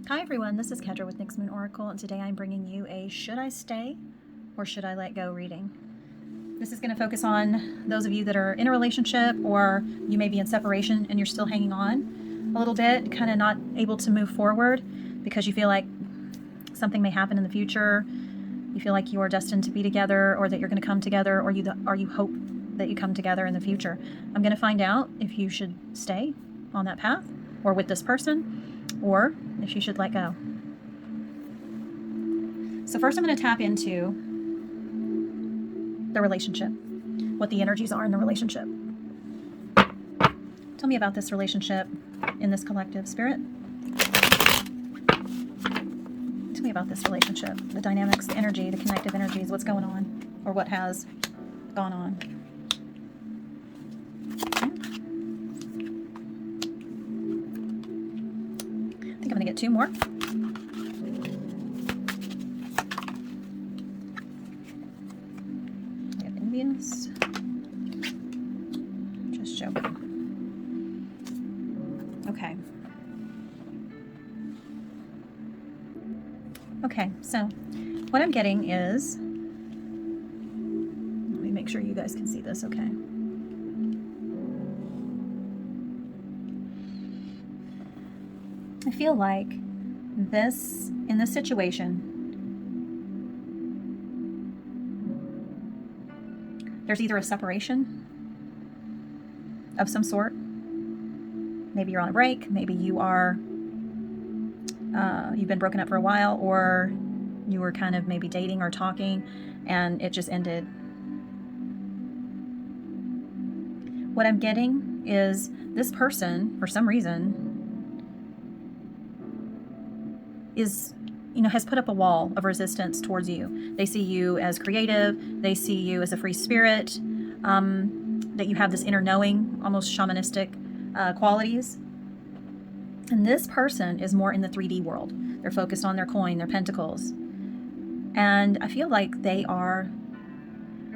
Hi everyone, this is Kedra with NyxMoonOracle, and today I'm bringing you a Should I Stay or Should I Let Go reading. This is going to focus on those of you that are in a relationship, or you may be in separation and you're still hanging on a little bit, kind of not able to move forward because you feel like something may happen in the future. You feel like you are destined to be together, or that you're going to come together, or you hope that you come together in the future. I'm going to find out if you should stay on that path or with this person, or if you should let go. So first I'm going to tap into the relationship, what the energies are in the relationship. Tell me about this relationship in this collective, Spirit. Tell me about this relationship, the dynamics, the energy, the connective energies, what's going on, or what has gone on. I think I'm going to get two more. We have envious. Just joking. Okay. Okay, so what I'm getting is, let me make sure you guys can see this, okay. I feel like in this situation, there's either a separation of some sort. Maybe you're on a break, maybe you are, you've been broken up for a while, or you were kind of maybe dating or talking and it just ended. What I'm getting is this person, for some reason, has put up a wall of resistance towards you. They see you as creative. They see you as a free spirit, that you have this inner knowing, almost shamanistic qualities. And this person is more in the 3D world. They're focused on their coin, their pentacles. And I feel like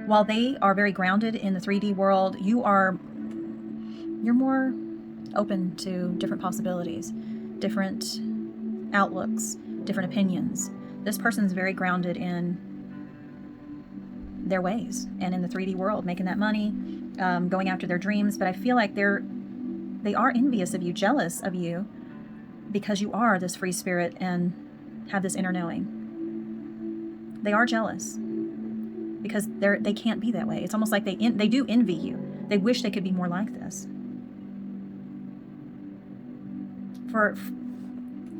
while they are very grounded in the 3D world, you're more open to different possibilities, different outlooks, different opinions. This person's very grounded in their ways and in the 3D world, making that money, going after their dreams. But I feel like they are envious of you, jealous of you, because you are this free spirit and have this inner knowing. They are jealous because they can't be that way. It's almost like they do envy you. They wish they could be more like this.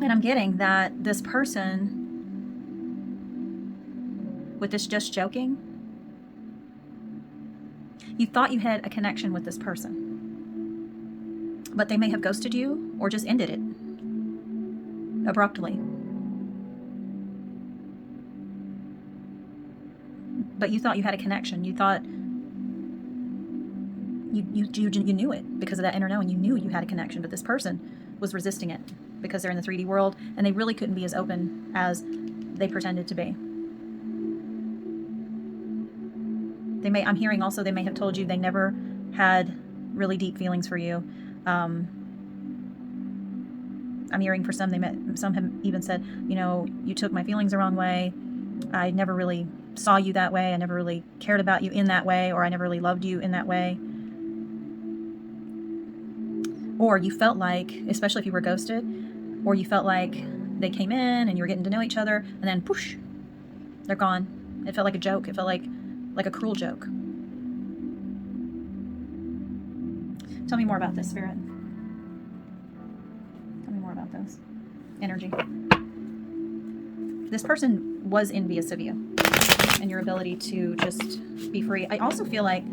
And I'm getting that this person, with this just joking, you thought you had a connection with this person, but they may have ghosted you or just ended it abruptly. But you thought you had a connection. You thought you knew it because of that inner knowing. You knew you had a connection, but this person was resisting it because they're in the 3D world and they really couldn't be as open as they pretended to be. I'm hearing also they may have told you they never had really deep feelings for you. I'm hearing for some have even said, you took my feelings the wrong way. I never really saw you that way. I never really cared about you in that way, or I never really loved you in that way. Or you felt like, especially if you were ghosted, or you felt like they came in and you were getting to know each other and then poosh, they're gone. It felt like a joke. It felt like a cruel joke. Tell me more about this, Spirit. Tell me more about this energy. This person was envious of you and your ability to just be free. I also feel like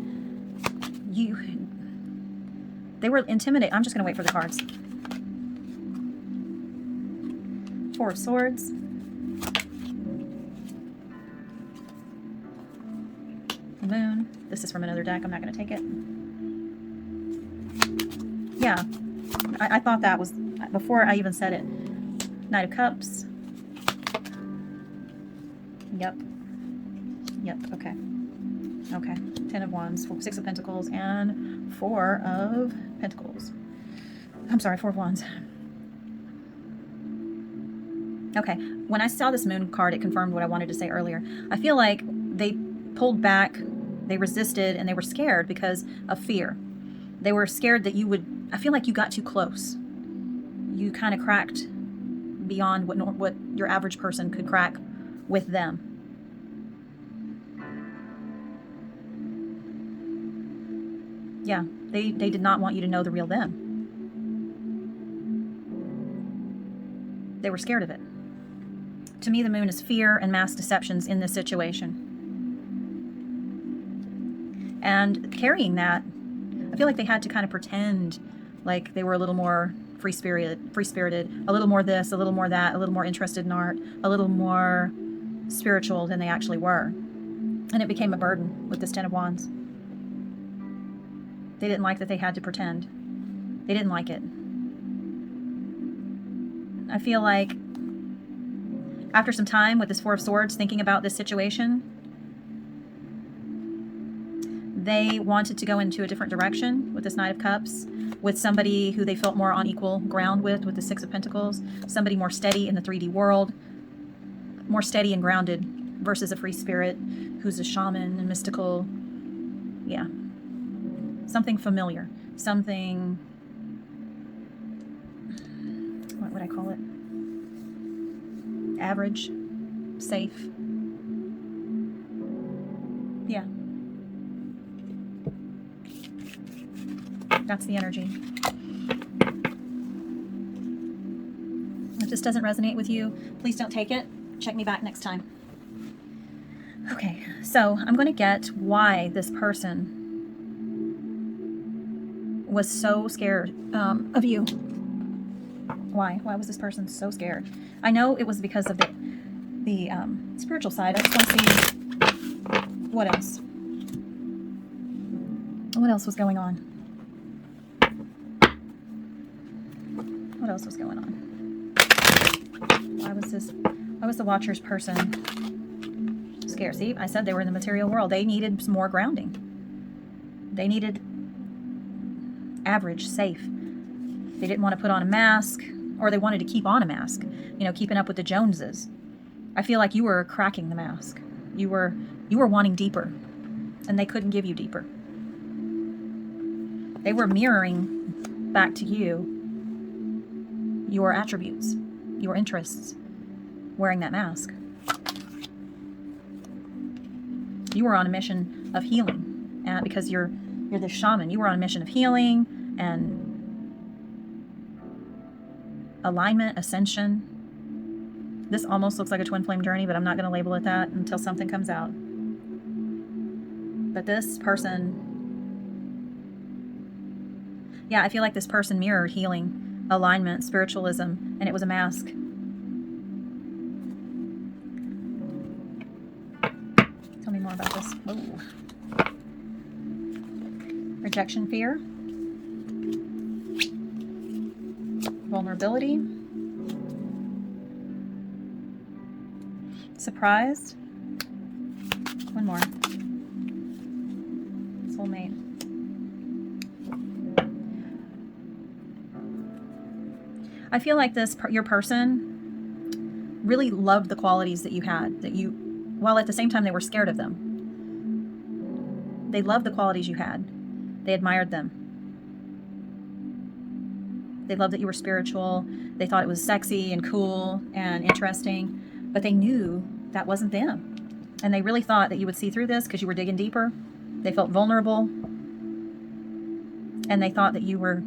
they were intimidated. I'm just going to wait for the cards. Four of Swords. The Moon. This is from another deck. I'm not going to take it. Yeah. I thought that was, before I even said it. Knight of Cups. Yep. Okay. 10 of Wands, 6 of Pentacles, and 4 of Pentacles. I'm sorry, 4 of Wands. Okay, when I saw this moon card, it confirmed what I wanted to say earlier. I feel like they pulled back, they resisted, and they were scared because of fear. They were scared that you would, I feel like you got too close. You kind of cracked beyond what your average person could crack with them. Yeah, they did not want you to know the real them. They were scared of it. To me, the moon is fear and mass deceptions in this situation. And carrying that, I feel like they had to kind of pretend like they were a little more free-spirited, a little more this, a little more that, a little more interested in art, a little more spiritual than they actually were. And it became a burden with this Ten of Wands. They didn't like that they had to pretend. They didn't like it. I feel like after some time with this Four of Swords thinking about this situation, they wanted to go into a different direction with this Knight of Cups, with somebody who they felt more on equal ground with the Six of Pentacles, somebody more steady in the 3D world, more steady and grounded versus a free spirit who's a shaman and mystical. Yeah. Something familiar. Something, what would I call it? Average, safe. Yeah. That's the energy. If this doesn't resonate with you, please don't take it. Check me back next time. Okay, so I'm going to get why this person was so scared of you. Why was this person so scared? I know it was because of the spiritual side. I just want to see what else. What else was going on? What else was going on? Why was the Watcher's person scared? See, I said they were in the material world. They needed some more grounding. They needed average, safe. They didn't want to put on a mask, or they wanted to keep on a mask, keeping up with the Joneses. I feel like you were cracking the mask. You were wanting deeper, and they couldn't give you deeper. They were mirroring back to you your attributes, your interests, wearing that mask. You were on a mission of healing, because you're the shaman. You were on a mission of healing and alignment, ascension. This almost looks like a twin flame journey, but I'm not going to label it that until something comes out. But this person, yeah, I feel like this person mirrored healing, alignment, spiritualism, and it was a mask. Tell me more about this. Oh. Rejection, fear, vulnerability, surprised. One more. Soulmate. I feel like your person really loved the qualities that you had, while at the same time they were scared of them. They loved the qualities you had. They admired them. They loved that you were spiritual. They thought it was sexy and cool and interesting, but they knew that wasn't them. And they really thought that you would see through this because you were digging deeper. They felt vulnerable, and they thought that you were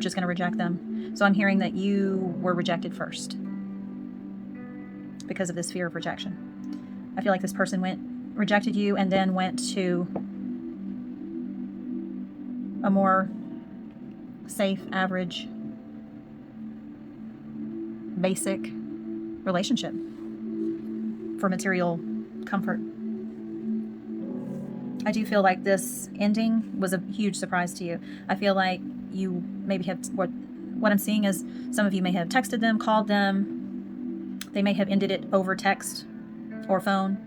just going to reject them. So I'm hearing that you were rejected first because of this fear of rejection. I feel like this person rejected you and then went to a more safe, average, basic relationship for material comfort. I do feel like this ending was a huge surprise to you. I feel like you maybe have, what I'm seeing is some of you may have texted them, called them. They may have ended it over text or phone,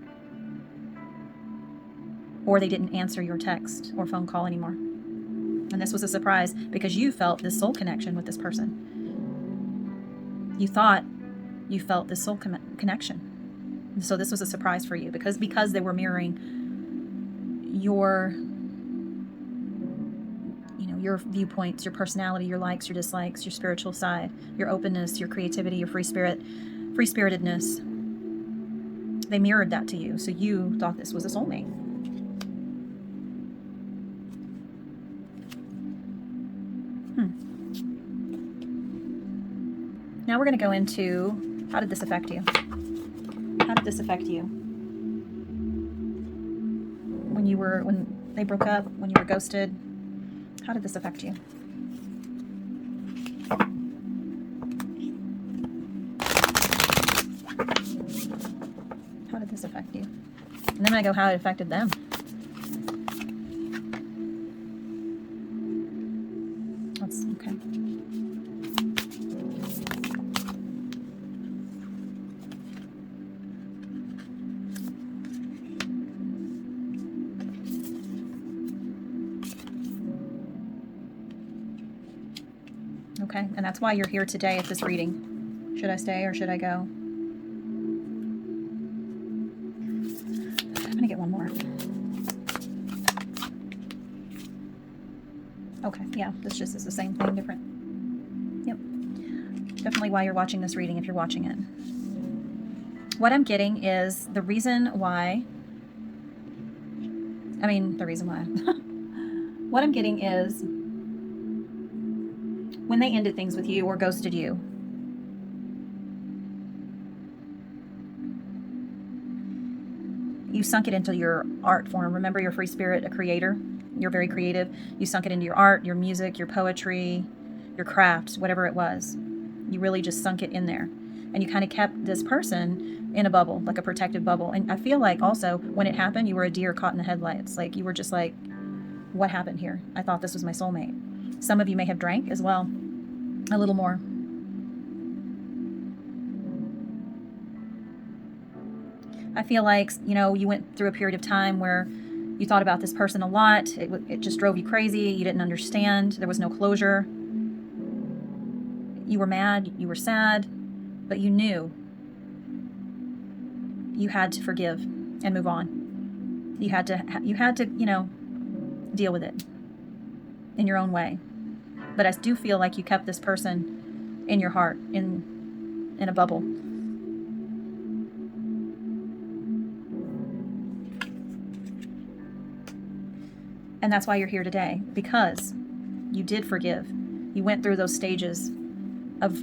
or they didn't answer your text or phone call anymore. And this was a surprise because you felt this soul connection with this person. You thought you felt this soul connection. So this was a surprise for you because they were mirroring your, you know, your viewpoints, your personality, your likes, your dislikes, your spiritual side, your openness, your creativity, your free spiritedness. They mirrored that to you. So you thought this was a soulmate. Now we're going to go into, how did this affect you? How did this affect you? When they broke up, when you were ghosted, how did this affect you? How did this affect you? And then I go, how it affected them. That's okay. Okay, and that's why you're here today at this reading. Should I stay or should I go? I'm gonna get one more. Okay, yeah, this just is the same thing, different. Yep. Definitely why you're watching this reading if you're watching it. What I'm getting is the reason why. What I'm getting is when they ended things with you or ghosted you, you sunk it into your art form. Remember, your free spirit, a creator. You're very creative. You sunk it into your art, your music, your poetry, your crafts, whatever it was. You really just sunk it in there. And you kind of kept this person in a bubble, like a protective bubble. And I feel like also when it happened, you were a deer caught in the headlights. Like you were just like, what happened here? I thought this was my soulmate. Some of you may have drank as well, a little more. I feel like, you know, you went through a period of time where you thought about this person a lot. It just drove you crazy. You didn't understand. There was no closure. You were mad. You were sad. But you knew you had to forgive and move on. You had to, you know, deal with it in your own way. But I do feel like you kept this person in your heart, in a bubble. And that's why you're here today, because you did forgive. You went through those stages of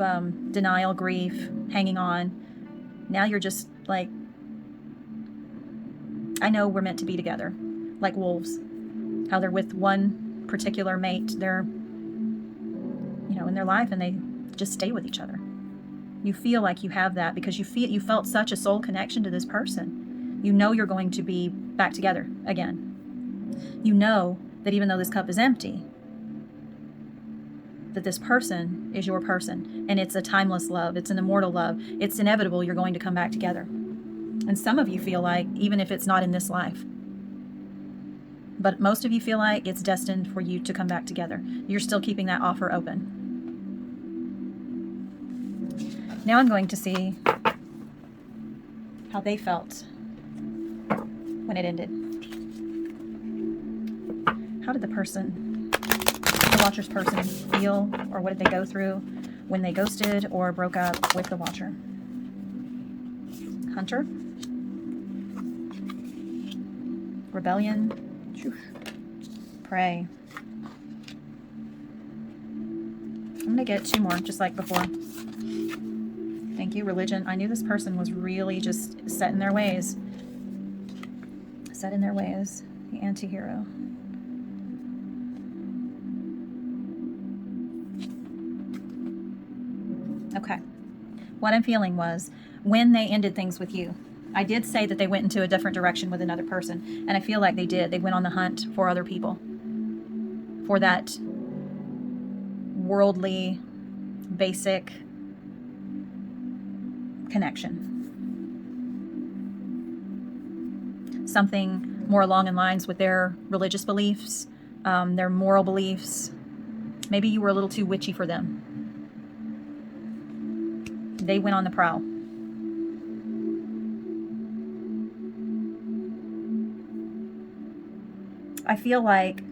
denial, grief, hanging on. Now you're just like, I know we're meant to be together, like wolves. How they're with one particular mate, they're, you know, in their life, and they just stay with each other. You feel like you have that because you felt such a soul connection to this person. You know you're going to be back together again. You know that even though this cup is empty, that this person is your person, and it's a timeless love. It's an immortal love. It's inevitable you're going to come back together. And some of you feel like, even if it's not in this life, but most of you feel like it's destined for you to come back together. You're still keeping that offer open. Now I'm going to see how they felt when it ended. How did the Watcher's person feel, or what did they go through when they ghosted or broke up with the Watcher? Hunter? Rebellion? Pray. I'm going to get two more, just like before. Thank you. Religion. I knew this person was really just set in their ways. Set in their ways. The anti-hero. Okay. What I'm feeling was when they ended things with you, I did say that they went into a different direction with another person, and I feel like they did. They went on the hunt for other people, for that worldly, basic connection. Something more along in lines with their religious beliefs, their moral beliefs. Maybe you were a little too witchy for them. They went on the prowl. I feel like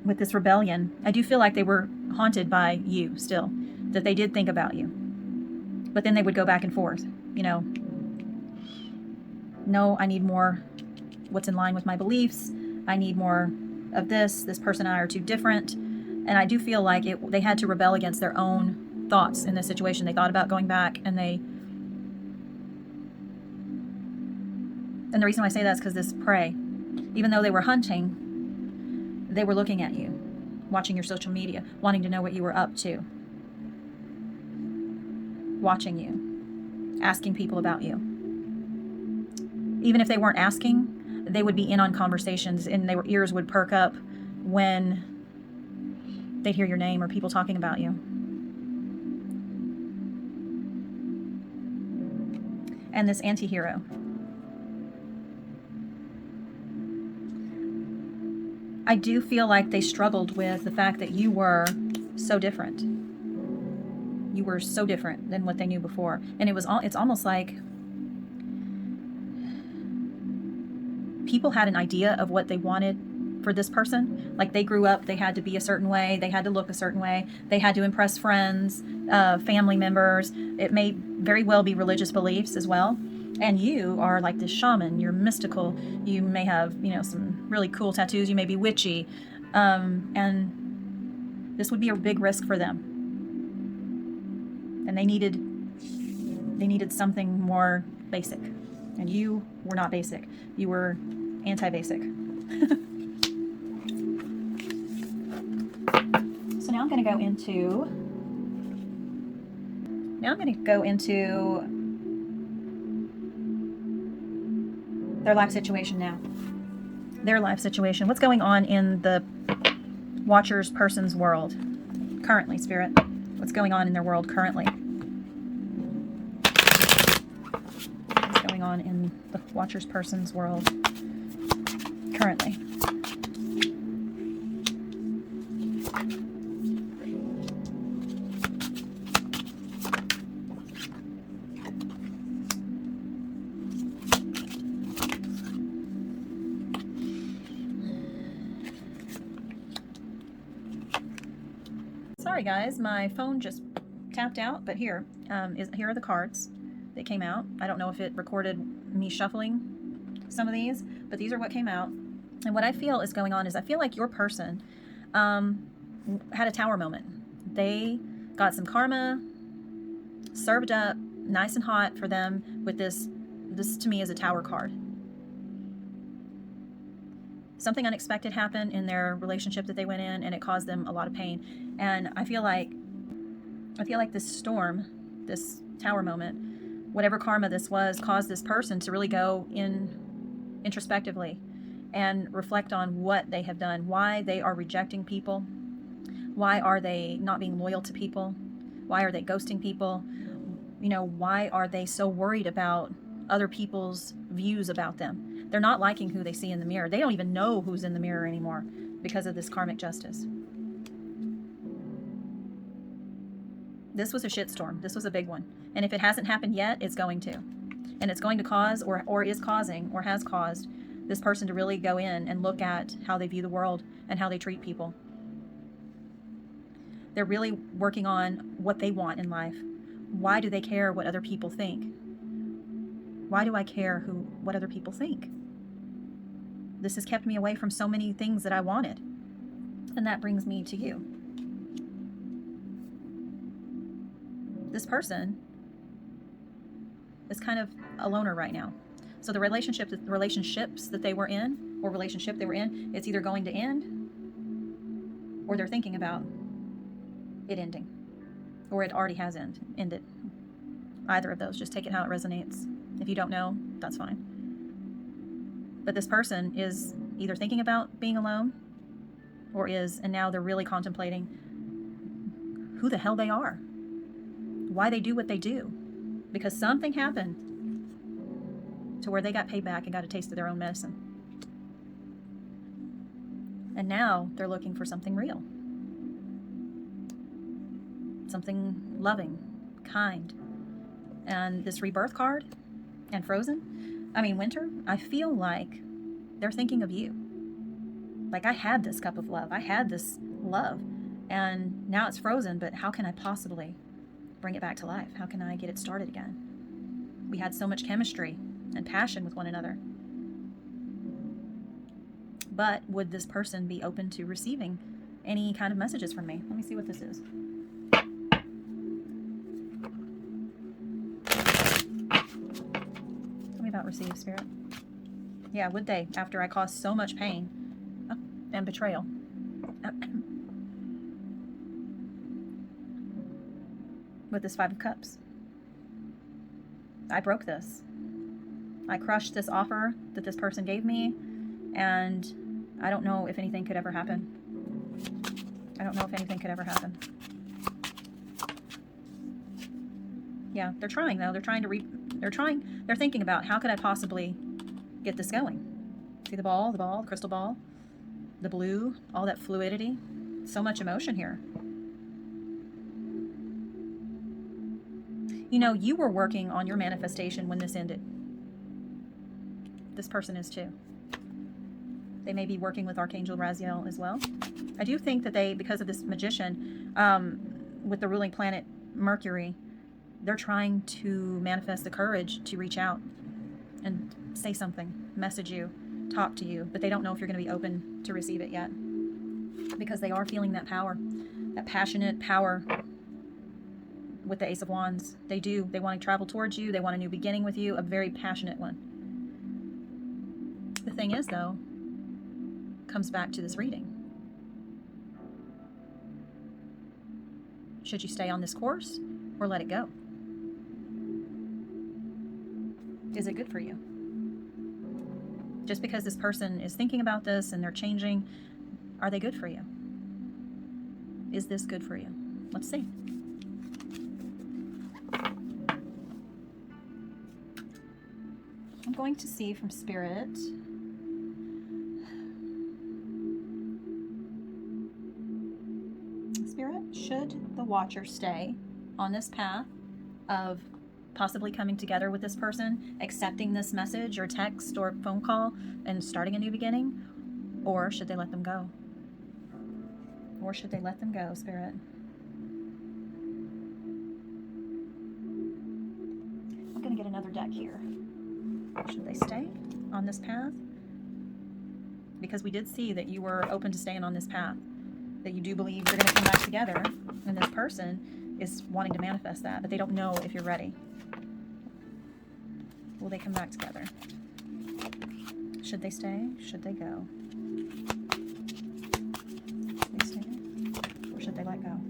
with this rebellion, I do feel like they were haunted by you still, that they did think about you. But then they would go back and forth, you know, no, I need more what's in line with my beliefs. I need more of this. This person and I are too different. And I do feel like they had to rebel against their own thoughts in this situation. They thought about going back, and the reason why I say that is because this prey, even though they were hunting, they were looking at you, watching your social media, wanting to know what you were up to, watching you, asking people about you. Even if they weren't asking, they would be in on conversations, and their ears would perk up when they'd hear your name or people talking about you. And this anti-hero. I do feel like they struggled with the fact that you were so different. You were so different than what they knew before. And it's almost like people had an idea of what they wanted for this person. Like they grew up, they had to be a certain way, they had to look a certain way, they had to impress friends, family members. It may very well be religious beliefs as well. And you are like this shaman, you're mystical, you may have, you know, some really cool tattoos, you may be witchy, and this would be a big risk for them. And they needed something more basic. And you were not basic. You were anti-basic. So now I'm going to go into their life situation now. Their life situation. What's going on in the Watcher's person's world currently, Spirit? What's going on in their world currently? What's going on in the Watcher's person's world currently? Sorry guys, my phone just tapped out, but here are the cards that came out. I don't know if it recorded me shuffling some of these, but these are what came out. And what I feel is going on is I feel like your person had a tower moment. They got some karma served up nice and hot for them with this to me is a tower card. Something unexpected happened in their relationship that they went in, and it caused them a lot of pain. And I feel like this storm, this tower moment, whatever karma this was, caused this person to really go in introspectively and reflect on what they have done, why they are rejecting people, why are they not being loyal to people, why are they ghosting people, you know, why are they so worried about other people's views about them. They're not liking who they see in the mirror. They don't even know who's in the mirror anymore because of this karmic justice. This was a shitstorm. This was a big one. And if it hasn't happened yet, it's going to. And it's going to cause or is causing or has caused this person to really go in and look at how they view the world and how they treat people. They're really working on what they want in life. Why do they care what other people think? Why do I care what other people think? This has kept me away from so many things that I wanted. And that brings me to you. This person is kind of a loner right now. So the relationships that they were in, or relationship they were in, it's either going to end, or they're thinking about it ending, or it already has ended. Either of those, just take it how it resonates. If you don't know, that's fine. But this person is either thinking about being alone, and now they're really contemplating who the hell they are, why they do what they do, because something happened to where they got paid back and got a taste of their own medicine. And now they're looking for something real, something loving, kind. And this rebirth card and winter, I feel like they're thinking of you. Like, I had this cup of love. I had this love. And now it's frozen, but how can I possibly bring it back to life? How can I get it started again? We had so much chemistry and passion with one another. But would this person be open to receiving any kind of messages from me? Let me see what this is. Tell me about receive, Spirit. Yeah, would they, after I caused so much pain and betrayal? With this Five of Cups. I broke this. I crushed this offer that this person gave me, and I don't know if anything could ever happen. I don't know if anything could ever happen. Yeah, they're trying though. They're thinking about, how could I possibly get this going? See the ball, the crystal ball, the blue, all that fluidity. So much emotion here. You know, you were working on your manifestation when this ended. This person is too. They may be working with Archangel Raziel as well. I do think that they, because of this magician, with the ruling planet Mercury, they're trying to manifest the courage to reach out and say something, message you, talk to you, but they don't know if you're going to be open to receive it yet, because they are feeling that power, that passionate power with the Ace of Wands. They do. They want to travel towards you. They want a new beginning with you, a very passionate one. The thing is, though, comes back to this reading. Should you stay on this course or let it go? Is it good for you? Just because this person is thinking about this and they're changing, are they good for you? Is this good for you? Let's see. I'm going to see from Spirit. Spirit, should the watcher stay on this path of possibly coming together with this person, accepting this message or text or phone call and starting a new beginning? Or should they let them go? Or should they let them go, Spirit? I'm going to get another deck here. Should they stay on this path? Because we did see that you were open to staying on this path, that you do believe you're going to come back together, and this person is wanting to manifest that, but they don't know if you're ready. Will they come back together? Should they stay? Should they go? Should they stay? Or should they let go?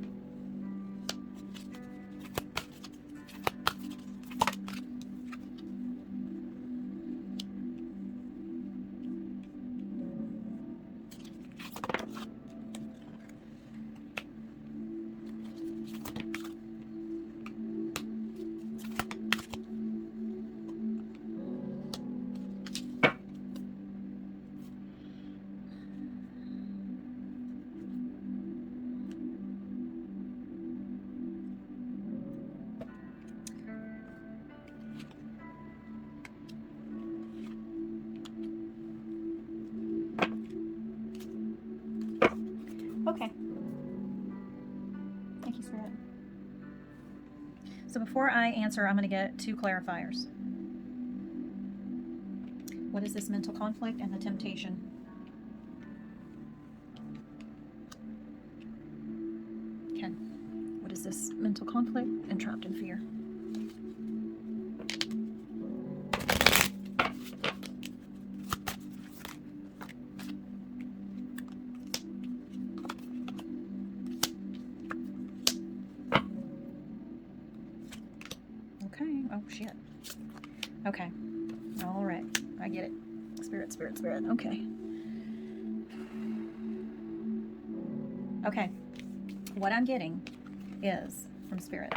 Okay. Thank you, Spirit. So before I answer, I'm going to get two clarifiers. What is this mental conflict and the temptation? Ken, what is this mental conflict and trapped in fear? Okay. Oh, shit. Okay. All right. I get it. Spirit, Spirit, Spirit. Okay. Okay. What I'm getting is from Spirit.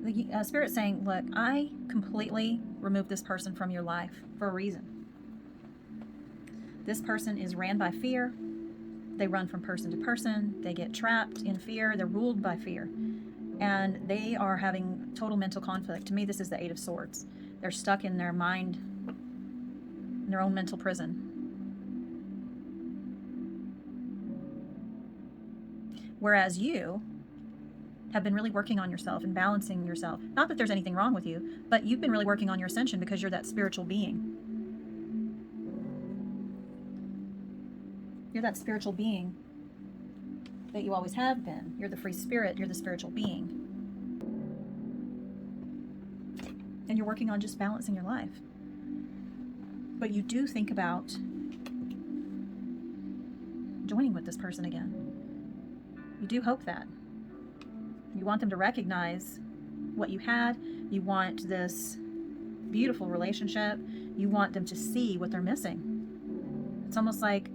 The Spirit saying, look, I completely removed this person from your life for a reason. This person is ran by fear. They run from person to person. They get trapped in fear. They're ruled by fear. And they are having total mental conflict. To me, this is the Eight of Swords. They're stuck in their mind in their own mental prison. Whereas you have been really working on yourself and balancing yourself. Not that there's anything wrong with you, but you've been really working on your ascension because you're that spiritual being. You're that spiritual being that you always have been. You're the free spirit. You're the spiritual being. And you're working on just balancing your life. But you do think about joining with this person again. You do hope that. You want them to recognize what you had. You want this beautiful relationship. You want them to see what they're missing. It's almost like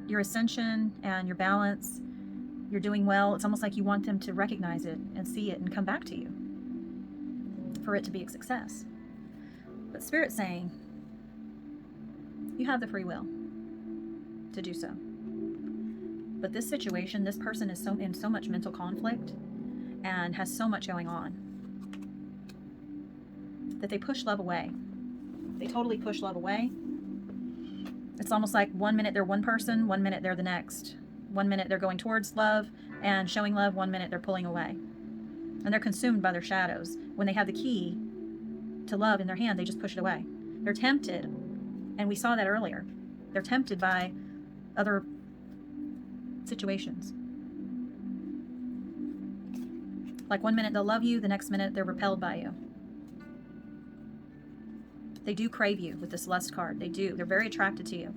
your ascension and your balance, you're doing well. It's almost like you want them to recognize it and see it and come back to you for it to be a success. But Spirit's saying you have the free will to do so. But this situation, this person is in so much mental conflict and has so much going on that they push love away. They totally push love away. It's almost like 1 minute they're one person, 1 minute they're the next. 1 minute they're going towards love and showing love, 1 minute they're pulling away. And they're consumed by their shadows. When they have the key to love in their hand, they just push it away. They're tempted, and we saw that earlier. They're tempted by other situations. Like 1 minute they'll love you, the next minute they're repelled by you. They do crave you with this lust card. They do. They're very attracted to you.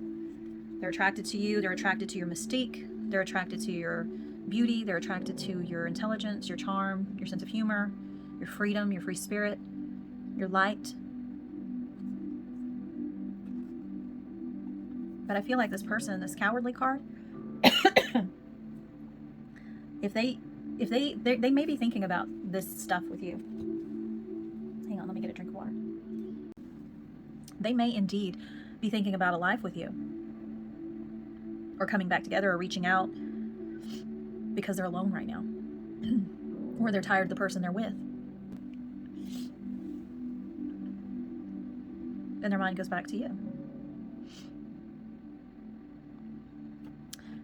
They're attracted to you. They're attracted to your mystique. They're attracted to your beauty. They're attracted to your intelligence, your charm, your sense of humor, your freedom, your free spirit, your light. But I feel like this person, this cowardly card, if they may be thinking about this stuff with you. Hang on, let me get a drink of water. They may indeed be thinking about a life with you, or coming back together, or reaching out because they're alone right now, or they're tired of the person they're with, and their mind goes back to you.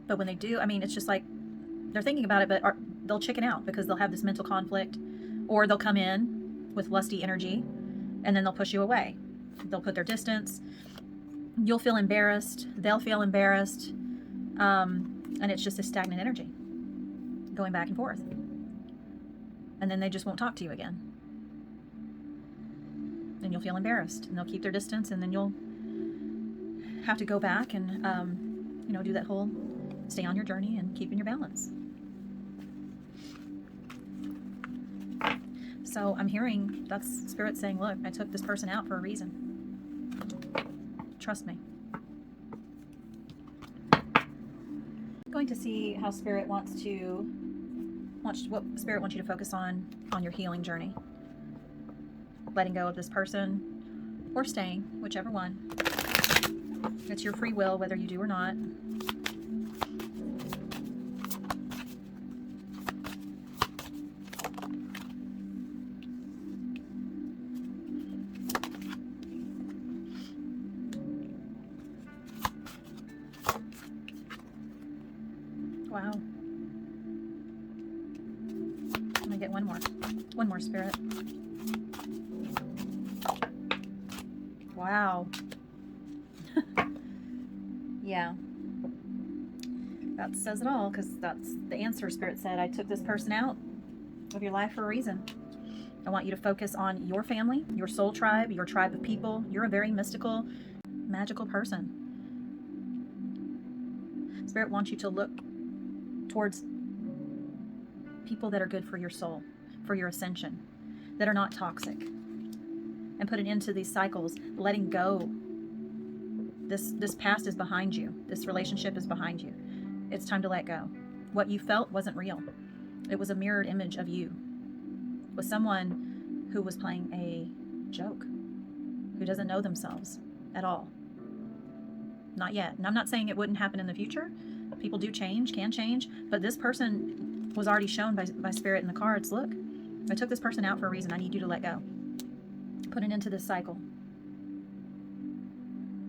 But when they do, I mean, it's just like they're thinking about it, but they'll chicken out because they'll have this mental conflict, or they'll come in with lusty energy and then they'll push you away. They'll put their distance. You'll feel embarrassed. They'll feel embarrassed. And it's just a stagnant energy going back and forth. And then they just won't talk to you again. And you'll feel embarrassed, and they'll keep their distance, and then you'll have to go back and, do that whole stay on your journey and keeping your balance. So I'm hearing that's Spirit saying, look, I took this person out for a reason. Trust me. Going to see how Spirit what Spirit wants you to focus on your healing journey. Letting go of this person or staying, whichever one. It's your free will, whether you do or not. Wow. I'm gonna get one more Spirit. Wow. Yeah. That says it all, because that's the answer. Spirit said, I took this person out of your life for a reason. I want you to focus on your family, your soul tribe, your tribe of people. You're a very mystical, magical person. Spirit wants you to look towards people that are good for your soul, for your ascension, that are not toxic, and put it into these cycles, letting go. This past is behind you. This relationship is behind you. It's time to let go. What you felt wasn't real. It was a mirrored image of you with someone who was playing a joke, who doesn't know themselves at all. Not yet. And I'm not saying it wouldn't happen in the future. People do change, can change, but this person was already shown by Spirit in the cards. Look, I took this person out for a reason. I need you to let go. Put it into this cycle.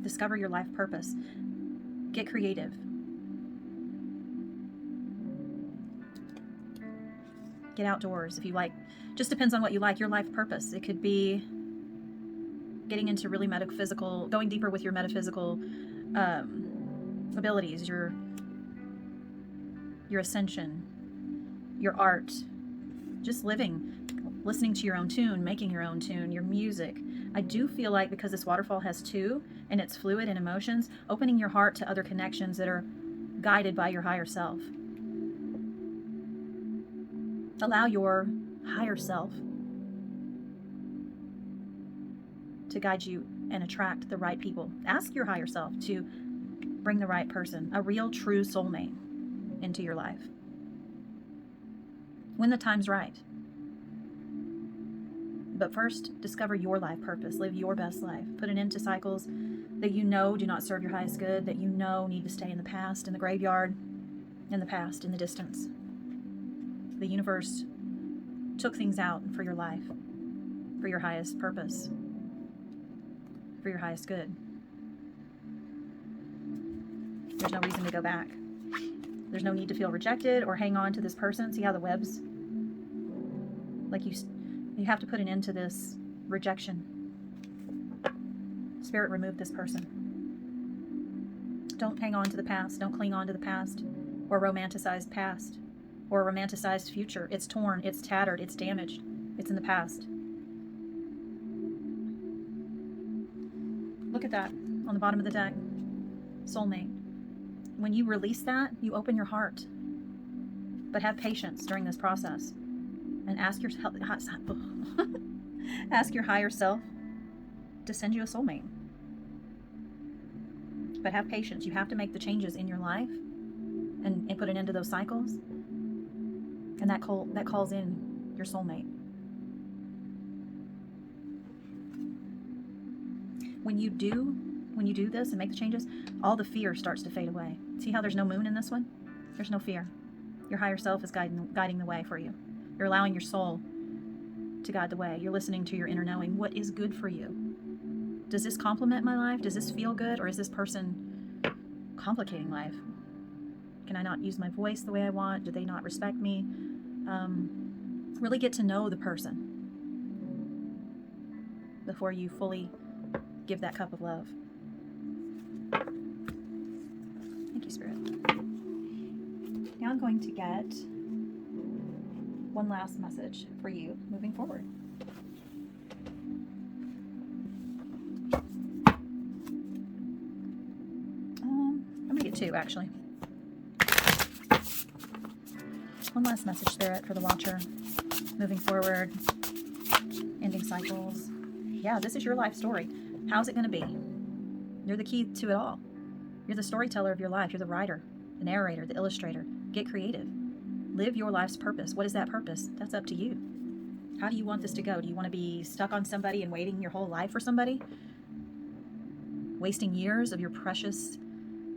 Discover your life purpose. Get creative. Get outdoors if you like. Just depends on what you like. Your life purpose. It could be getting into really metaphysical, going deeper with your metaphysical abilities, your ascension, your art, just living, listening to your own tune, making your own tune, your music. I do feel like, because this waterfall has two and it's fluid in emotions, opening your heart to other connections that are guided by your higher self. Allow your higher self to guide you and attract the right people. Ask your higher self to bring the right person, a real, true soulmate, into your life when the time's right. But first, discover your life purpose. Live your best life. Put an end to cycles that you know do not serve your highest good, that you know need to stay in the past, in the graveyard, in the past, in the distance. The universe took things out for your life, for your highest purpose, for your highest good. There's no reason to go back. There's no need to feel rejected or hang on to this person. See how the webs, like you have to put an end to this rejection. Spirit, remove this person. Don't hang on to the past. Don't cling on to the past or romanticized past or romanticized future. It's torn, it's tattered, it's damaged. It's in the past. Look at that on the bottom of the deck. Soulmate. When you release that, you open your heart. But have patience during this process. And ask your higher self to send you a soulmate. But have patience. You have to make the changes in your life and put an end to those cycles. And that calls in your soulmate. When you do this and make the changes, all the fear starts to fade away. See how there's no moon in this one? There's no fear. Your higher self is guiding the way for you. You're allowing your soul to guide the way. You're listening to your inner knowing. What is good for you? Does this complement my life? Does this feel good? Or is this person complicating life? Can I not use my voice the way I want? Do they not respect me? Really get to know the person before you fully give that cup of love. Thank you, Spirit. Now I'm going to get one last message for you moving forward. I'm going to get two, actually. One last message, Spirit, for the Watcher. Moving forward, ending cycles. Yeah, this is your life story. How's it going to be? You're the key to it all. You're the storyteller of your life. You're the writer, the narrator, the illustrator. Get creative. Live your life's purpose. What is that purpose? That's up to you. How do you want this to go? Do you want to be stuck on somebody and waiting your whole life for somebody? Wasting years of your precious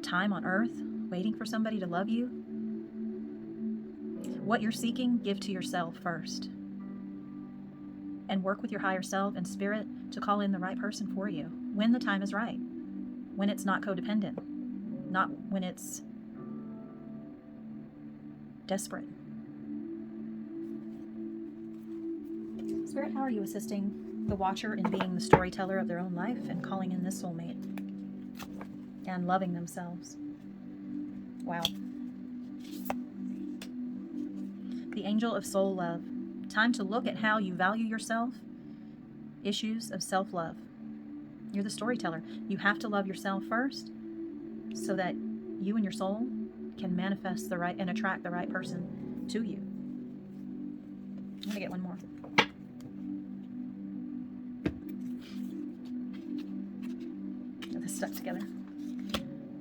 time on earth, waiting for somebody to love you? What you're seeking, give to yourself first. And work with your higher self and spirit to call in the right person for you when the time is right. When it's not codependent. Not when it's desperate. Spirit, how are you assisting the Watcher in being the storyteller of their own life and calling in this soulmate and loving themselves? Wow. The Angel of Soul Love. Time to look at how you value yourself. Issues of self-love. You're the storyteller. You have to love yourself first so that you and your soul can manifest the right and attract the right person to you. I'm going to get one more. Get this stuck together.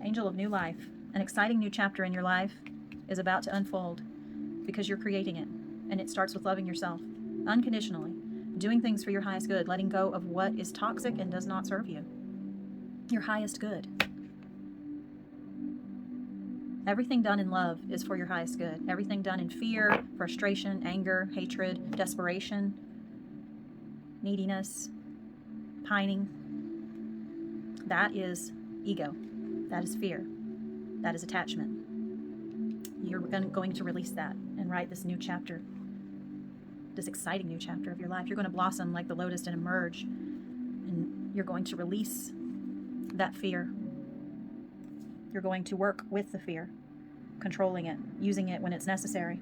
Angel of New Life. An exciting new chapter in your life is about to unfold because you're creating it. And it starts with loving yourself unconditionally, doing things for your highest good, letting go of what is toxic and does not serve you. Your highest good. Everything done in love is for your highest good. Everything done in fear, frustration, anger, hatred, desperation, neediness, pining, that is ego. That is fear. That is attachment. You're going to release that and write this new chapter, this exciting new chapter of your life. You're going to blossom like the lotus and emerge, and you're going to release that fear. You're going to work with the fear, controlling it, using it when it's necessary,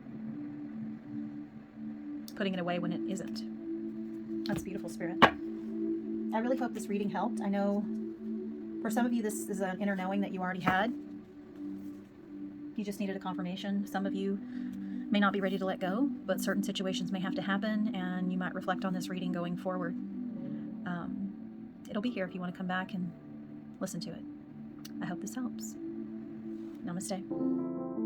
putting it away when it isn't. That's beautiful, Spirit. I really hope this reading helped. I know for some of you this is an inner knowing that you already had. You just needed a confirmation. Some of you may not be ready to let go, but certain situations may have to happen, and you might reflect on this reading going forward. It'll be here if you want to come back and listen to it. I hope this helps. Namaste.